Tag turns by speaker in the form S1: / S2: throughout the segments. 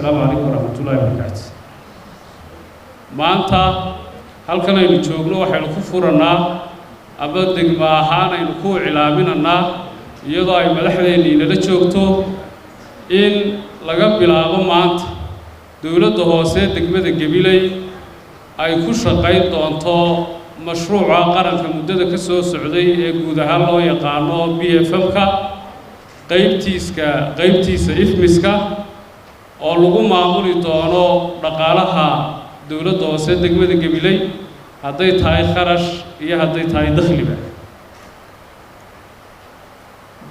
S1: والسلام عليكم ورحمة الله وبركاته. maanta halkan aynu joogno waxaynu ku furanaa ama degmo ahaan aynu ku cilaaminanaa iyadoo ay madaxdeennii nala joogto in laga bilaabo maanta dawladda hoose degmada Gabiley ay ku shaqayn doonto mashruuca qaranka muddada ka soo socday ee guud ahaan loo yaqaano BFM-ka qaybtiisa ifmiska oo lagu maamuli doono dhaqaalaha dawladda hoose degmada Gabiley hadday tahay kharash iyo hadday tahay dakhliba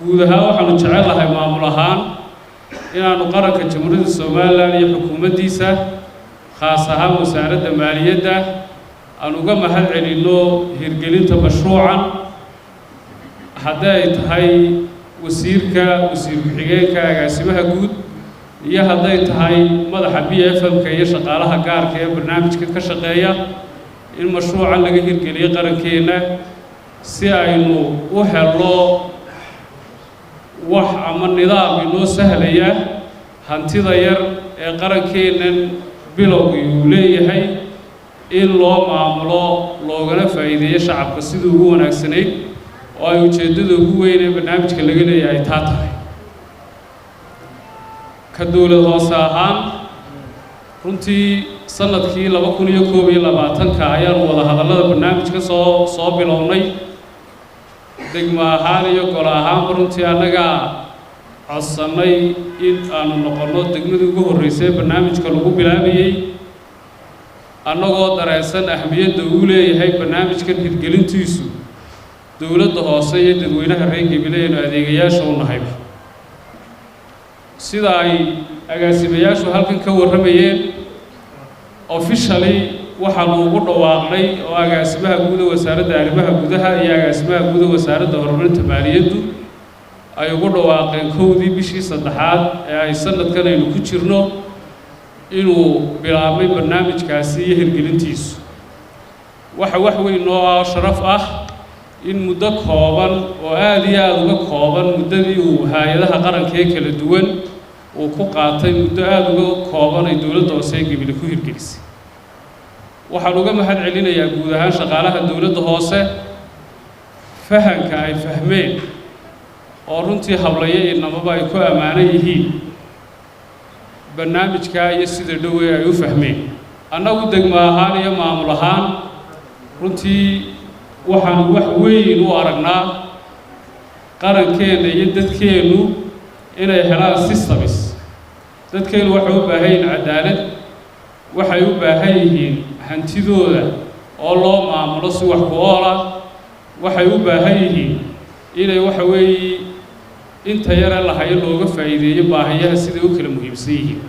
S1: guud ahaan waxaanu jecelahay maamul ahaan inaanu qaranka jamhuuriyadda Soomaaliland iyo xukuumaddiisa khaas ahaan wasaaradda maaliyadda aan uga mahad celino hirgelinta mashruucan hadday ay tahay wasiir ku-xigeenka agaasimaha guud iyo hadday tahay madaxa BFM-ka iyo shaqaalaha gaarka ee barnaamijka ka shaqeeya in mashruucan laga hirgeliyo qarankeena si aynu u helno wax ama nidaam inoo sahlaya hantida yar ee qarankeenan bilowgii uu leeyahay in loo maamulo loogana faa'iideeyo shacabka sidii ugu wanaagsanayd oo ay ujeeddada ugu weyn ee barnaamijka laga leeyahay taa tahay ka dawlad hoose ahaan runtii sanadkii 2021 ayaanu wada hadallada barnaamijka soo bilownay degmo ahaan iyo gol ahaanba runtii annaga codsanay in aanu noqonno degmadii ugu horreysay barnaamijka lagu bilaabayay annagoo dareensan ahmiyadda uu leeyahay barnaamijkan hirgelintiisu dawladda hoose iyo dadweynaha reer Gabiley ee adeegayaasha u nahayba sida ay agaasimayaashu halkan ka warramayeen officially waxaanu ugu dhawaaqnay oo agaasimaha guud ee wasaaradda arrimaha gudaha iyo agaasimaha guud ee wasaaradda horumarinta maaliyaddu ay ugu dhawaaqeen kowdii bishii saddexaad ee ay sanadkan aynu ku jirno inuu bilaabay barnaamijkaasi iyo hirgelintiisu wax weyn oo sharaf ah in muddo kooban oo aad iyo aad uga kooban muddadii uu hay'adaha qaranka ee kala duwan uu ku qaatay muddo aad uga kooban ay dawladda hoose ee Gabiley ku hirgelisay waxaan uga mahad celinayaa guud ahaan shaqaalaha dawladda hoose fahanka ay fahmeen oo runtii hablaya inamaba ay ku amaanan yihiin barnaamijka iyo sida dhow ee ay u fahmeen annagu degmo ahaan iyo maamul ahaan runtii waxaan wax weyn u aragnaa qarankeena iyo dadkeenu inay helaan systems dadkeenu waxay u baahan yihiin cadaalad waxay u baahan yihiin hantidooda oo loo maamulo si wax ku ool ah waxay u baahan yihiin inay waxa weeye inta yara la hayo looga faa'iideeyo baahiyaha siday u kala muhiimsan yihiin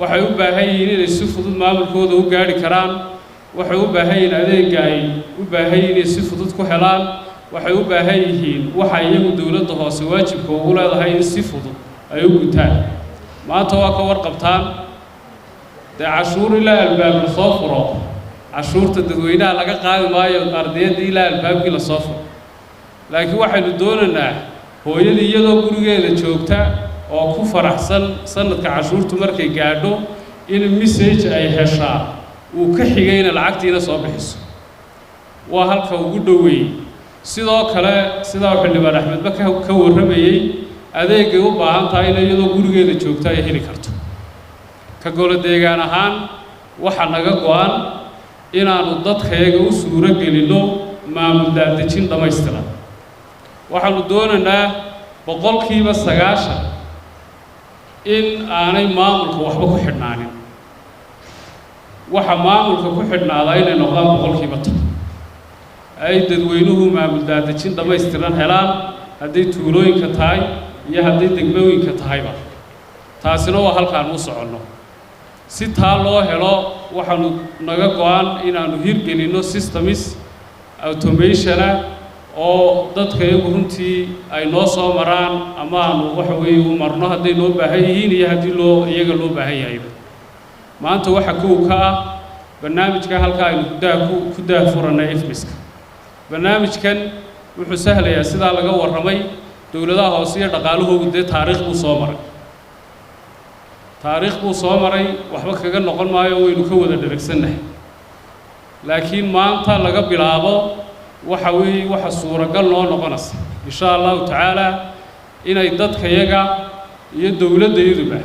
S1: waxay u baahan yihiin inay si fudud maamulkooda u gaari karaan waxay u baahan yihiin adeegga ay u baahan yihiin inay si fudud ku helaan waxay u baahan yihiin waxa iyagu dawladda hoose waajibka ugu leedahay in si fudud ay u gutaan maanta waa ka warqabtaan dee cashuur ilaa albaab la soo furo cashuurta dadweynaha laga qaadi maayo ardayda ilaa albaabkii la soo furo laakiin waxaynu doonaynaa hooyadii iyadoo gurigeeda joogta oo ku faraxsan sanadka cashuurtu markay gaadho in message ay heshaa uu ka xigayna lacagtiina soo bixiso waa halka ugu dhoweeyey sidoo kale sidaa xildhibaan Axmedba ka warramayay adeegay u baahan tahay in iyadoo gurigeeda joogta ay heli karto ka golo deegaan ahaan waxa naga go'an inaanu dadkayaga u suuro gelino maamul daadejin dhammaystiran waxaanu doonaynaa 90% in aanay maamulka waxba ku xidhnaanin waxa maamulka ku xidhnaada inay noqdaan 100% ay dadweynuhu maamul daadejin dhammaystiran helaan hadday tuulooyinka tahay iyo hadday degmooyinka tahayba taasina waa halkaan u soconno si taa loo helo waxaanu naga go'an inaanu hirgelino systems automation oo dadka iyagu runtii ay noo soo maraan ama aanu waxa weeye u marno hadday noo baahan yihiin iyo haddii iyaga loo baahan yahayba maanta waxa kow ka ah barnaamijka halka aynu ku daahfuranay ifmiska barnaamijkan wuxuu sahlayaa sidaa laga warramay dawladaha hoose iyo dhaqaalahoodu dee taariikh buu soo maray taariikh buu soo maray waxba kaga noqon maayo waynu ka wada dheragsannahay laakiin maanta laga bilaabo waxa weeye waxa suuragal noo noqonaysa insha allahu tacaala inay dadkayaga iyo dowladdayaduba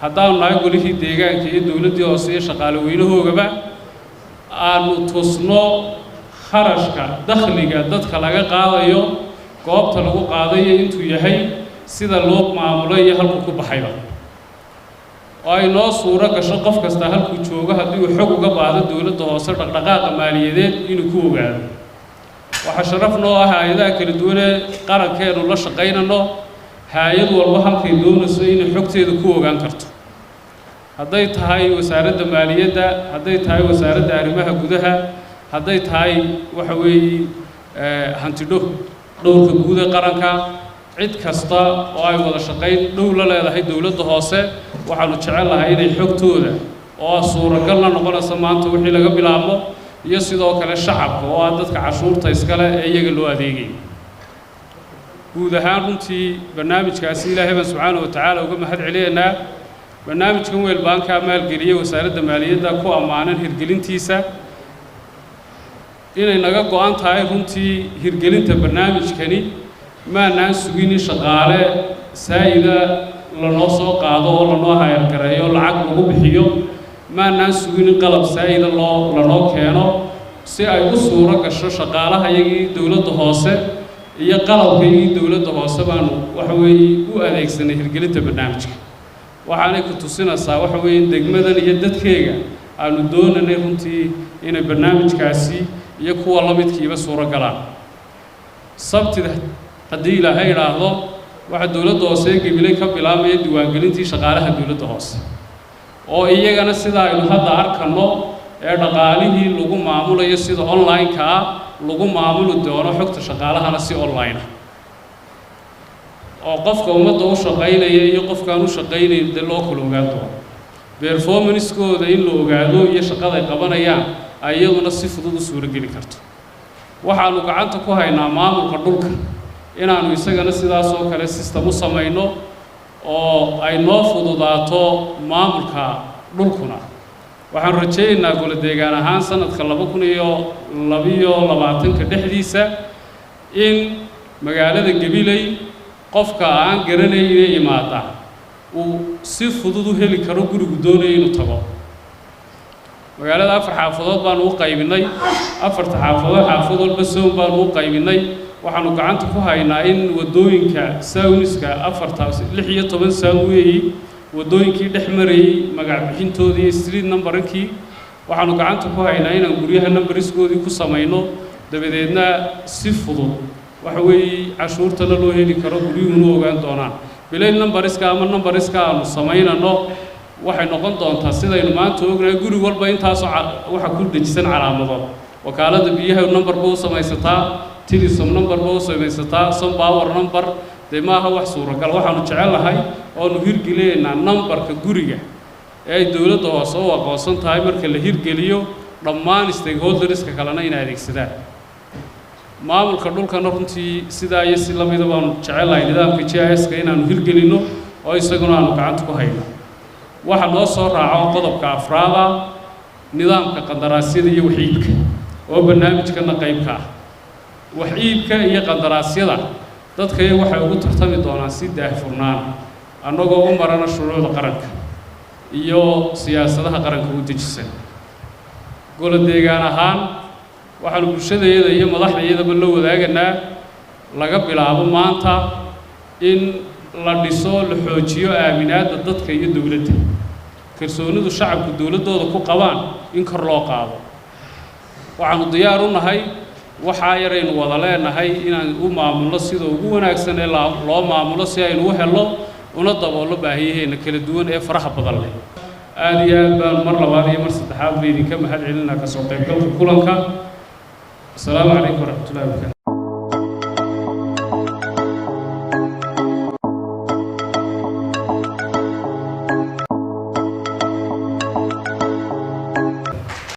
S1: haddaanu nahay golihii deegaanka iyo dowladdii hoose iyo shaqaale weynahoogaba aanu tusno kharashka dakhliga dadka laga qaadayo goobta lagu qaadayo intuu yahay sida loo maamulo iyo halku ku baxayba oo ay noo suuro gasho qof kasta halkuu joogo haddii uu xog uga baahdo dowladda hoose dhaqdhaqaaqa maaliyadeed inuu ku ogaado waxaa sharaf noo ah hay-adaha kala duwanee qarankeenu la shaqaynano hay-ad walba halkay doonayso inay xogteeda ku ogaan karto hadday tahay wasaaradda maaliyadda hadday tahay wasaaradda arrimaha gudaha hadday tahay waxa weeye dhowrka guud ee qaranka cid kasta oo ay wada shaqayn dhow la leedahay dowladda hoose waxaanu jecel lahay inay xogtooda oo suuragal la noqonaysa maanta wixii laga bilaabo iyo sidoo kale shacabka oo ah dadka cashuurta iskale ee iyaga loo adeegay guud ahaan runtii barnaamijkaasi ilaahay baan subxaanahu wa tacaala uga mahad celinaynaa barnaamijkan weelbaankaa maalgeliyey wasaaradda maaliyadda ku ammaanan hirgelintiisa inay naga go-an tahay runtii hirgelinta barnaamijkani maanaan sugin in shaqaale saa'ida lanoo soo qaado oo lanoo hayargareeyo lacag lagu bixiyo maanaan sugin in qalab saa'ida lanoo keeno si ay u suuro gasho shaqaalaha iyagii dowladda hoose iyo qalabkaygii dowladda hoose baanu waxa weeye u adeegsanay hirgelinta barnaamijka waxaanay ku tusinaysaa waxa weeye degmadan iyo dadkeega aanu doonanay runtii inay barnaamijkaasi iyo kuwa la midkiiba suuro galaan sabtida haddii ilaahay idhaahdo waxa dowladda hoose gabilay ka bilaabmaya diiwaangelintii shaqaalaha dowladda hoose oo iyagana sida aynu hadda arkanno ee dhaqaalihii lagu maamulayo sida online-ka ah lagu maamuli doono xogta shaqaalahana si online ah oo qofka ummadda u shaqaynaya iyo qofkaan u shaqaynayn dee loo kala ogaan doono performance-kooda in la ogaado iyo shaqaday qabanayaan ay iyaduna si fudud u suurogeli karto waxaanu gacanta ku haynaa maamulka dhulka inaanu isagana sidaas oo kale system u samayno oo ay noo fududaato maamulka dhulkuna waxaan rajaynaynaa golo deegaan ahaan sanadka 2022 dhexdiisa in magaalada Gabiley qofka aan garanaynin imaada uu si fudud u heli karo gurigu doonaya inuu tago magaalada 4 xaafadood baan u qaybinay 4 xaafadood xaafad walba soon baan u qaybinay waxaanu gacanta ku haynaa in wadooyinka saawniska 16 saaweey wadooyinkii dhex marayay magac bixintoodii street numberkii waxaanu gacanta ku haynaa inaan guryaha numberiskoodii ku samayno dabadeedna si fudud waxa weeye cashuurtana loo heli karo guryuhuna ogaan doonaan bilay numberiska ama numberiska aanu samaynano waxay noqon doontaa sidaynu maanta ognahay guri walba intaas waxa ku dhajisan calaamado wakaalada biyaha number buu samaysataa telesom number buu samaysataa some power number maaha wax suuragal waxaanu jecelahay oo nu hirgeleynaa numberka guriga ee ay dowladda hoose u aqoonsan tahay marka la hirgeliyo dhammaan stakeholderska kalena inay adeegsadaan maamulka dhulkana runtii sidaa iyo si lamida baanu jecelahay nidaamka GIS-ka inaanu hirgelino oo isaguna aanu gacanta ku hayno waxa noo soo raaco qodobka afraada nidaamka qandaraasyada iyo waxiibka oo barnaamijkana qaybka ah waxiibka iyo qandaraasyada dadka waxay ugu tartami doonaan si daahfurnaan annagoo u marana shuruucda qaranka iyo siyaasadaha qaranka u dejisan golo deegaan ahaan waxaanu bulshadeeda iyo madaxdeedaba la wadaaganaa laga bilaabo maanta in la dhiso la xoojiyo aaminaadda dadka iyo dowladda kalsoonidu shacabku dowladooda ku qabaan in kor loo qaado waxaanu diyaar u nahay waxaa yaraynu wada leenahay inaan u maamulno sida ugu wanaagsan ee loo maamulo si aynu u helno una daboolo baahiyaheena kala duwan ee faraha badan leh aad iyo aad baan mar labaad iyo mar saddexaad ba idinka mahad celinaa ka soo qaybgalka kulanka asalaamu calaykum waraxmatullahi wabarakaatu